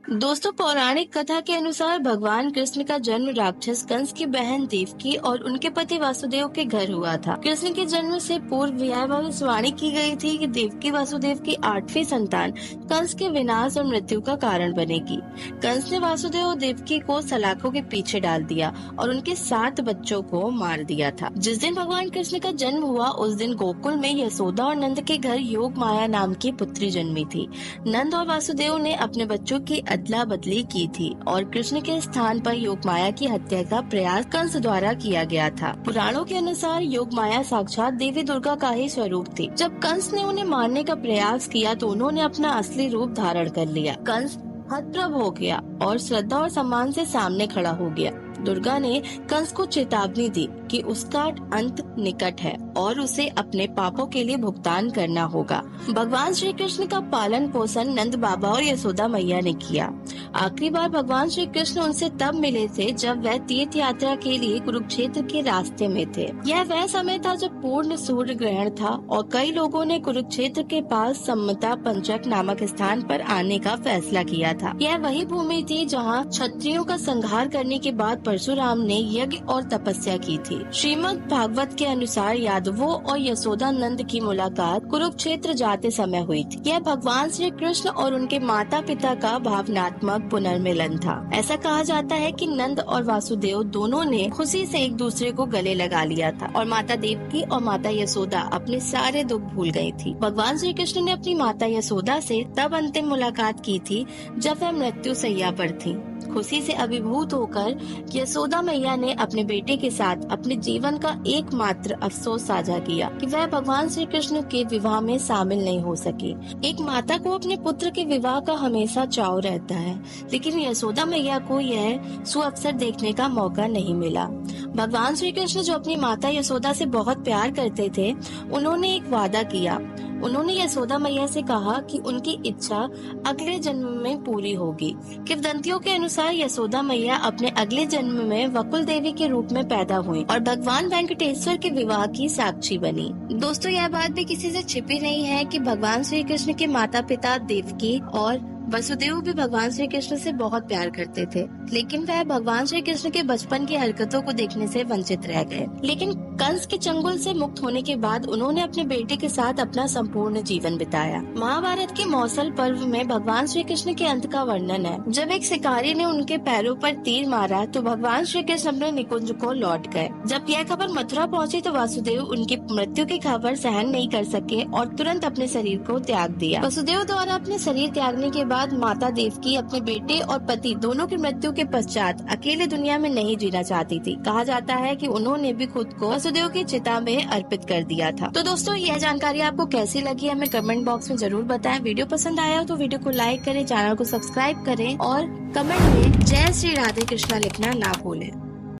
दोस्तों, पौराणिक कथा के अनुसार भगवान कृष्ण का जन्म राक्षस कंस की बहन देवकी और उनके पति वासुदेव के घर हुआ था। कृष्ण के जन्म से पूर्व यह भविष्यवाणी की गई थी कि देवकी वासुदेव की 8वीं संतान कंस के विनाश और मृत्यु का कारण बनेगी। कंस ने वासुदेव और देवकी को सलाखों के पीछे डाल दिया और उनके 7 बच्चों को मार दिया था। जिस दिन भगवान कृष्ण का जन्म हुआ उस दिन गोकुल में यशोदा और नंद के घर योग माया नाम की पुत्री जन्मी थी। नंद और वासुदेव ने अपने बच्चों की अदला बदली की थी और कृष्ण के स्थान पर योगमाया की हत्या का प्रयास कंस द्वारा किया गया था। पुराणों के अनुसार योगमाया साक्षात देवी दुर्गा का ही स्वरूप थी। जब कंस ने उन्हें मारने का प्रयास किया तो उन्होंने अपना असली रूप धारण कर लिया। कंस हतप्रभ हो गया और श्रद्धा और सम्मान से सामने खड़ा हो गया। दुर्गा ने कंस को चेतावनी दी कि उसका अंत निकट है और उसे अपने पापों के लिए भुगतान करना होगा। भगवान श्री कृष्ण का पालन पोषण नंद बाबा और यशोदा मैया ने किया। आखिरी बार भगवान श्री कृष्ण उनसे तब मिले थे जब वह तीर्थ यात्रा के लिए कुरुक्षेत्र के रास्ते में थे। यह वह समय था जब पूर्ण सूर्य ग्रहण था और कई लोगों ने कुरुक्षेत्र के पास सम्मता पंचक नामक स्थान पर आने का फैसला किया था। यह वही भूमि थी जहाँ क्षत्रियों का संहार करने के बाद परशुराम ने यज्ञ और तपस्या की थी। श्रीमद् भागवत के अनुसार यादवों और यशोदा नंद की मुलाकात कुरुक्षेत्र जाते समय हुई थी। यह भगवान श्री कृष्ण और उनके माता पिता का भावनात्मक पुनर्मिलन था। ऐसा कहा जाता है कि नंद और वासुदेव दोनों ने खुशी से एक दूसरे को गले लगा लिया था और माता देवकी और माता यशोदा अपने सारे दुख भूल गई थी। भगवान श्री कृष्ण ने अपनी माता यशोदा से तब अंतिम मुलाकात की थी जब वह मृत्यु शैया पर थी। खुशी से अभिभूत होकर यशोदा मैया ने अपने बेटे के साथ अपने जीवन का एकमात्र अफसोस साझा किया कि वह भगवान श्री कृष्ण के विवाह में शामिल नहीं हो सकी। एक माता को अपने पुत्र के विवाह का हमेशा चाव रहता है, लेकिन यशोदा मैया को यह सुअवसर देखने का मौका नहीं मिला। भगवान श्री कृष्ण जो अपनी माता यशोदा से बहुत प्यार करते थे, उन्होंने एक वादा किया। उन्होंने यशोदा मैया से कहा कि उनकी इच्छा अगले जन्म में पूरी होगी। किंवदंतियों के अनुसार यशोदा मैया अपने अगले जन्म में वकुल देवी के रूप में पैदा हुई और भगवान वेंकटेश्वर के विवाह की साक्षी बनी। दोस्तों, यह बात भी किसी से छिपी नहीं है कि भगवान श्री कृष्ण के माता पिता देवकी और वसुदेव भी भगवान श्री कृष्ण से बहुत प्यार करते थे, लेकिन वह भगवान श्री कृष्ण के बचपन की हरकतों को देखने से वंचित रह गए। लेकिन कंस के चंगुल से मुक्त होने के बाद उन्होंने अपने बेटे के साथ अपना संपूर्ण जीवन बिताया। महाभारत के मौसल पर्व में भगवान श्री कृष्ण के अंत का वर्णन है। जब एक शिकारी ने उनके पैरों पर तीर मारा तो भगवान श्री कृष्ण अपने निकुंज को लौट गए। जब यह खबर मथुरा पहुंची तो वासुदेव उनकी मृत्यु की खबर सहन नहीं कर सके और तुरंत अपने शरीर को त्याग दिया। वसुदेव द्वारा अपने शरीर त्यागने के बाद माता देवकी अपने बेटे और पति दोनों की मृत्यु के पश्चात अकेले दुनिया में नहीं जीना चाहती थी। कहा जाता है कि उन्होंने भी खुद को वसुदेव की चिता में अर्पित कर दिया था। तो दोस्तों, यह जानकारी आपको कैसी लगी हमें कमेंट बॉक्स में जरूर बताएं। वीडियो पसंद आया हो तो वीडियो को लाइक करें, चैनल को सब्सक्राइब करें और कमेंट में जय श्री राधे कृष्णा लिखना ना भूलें।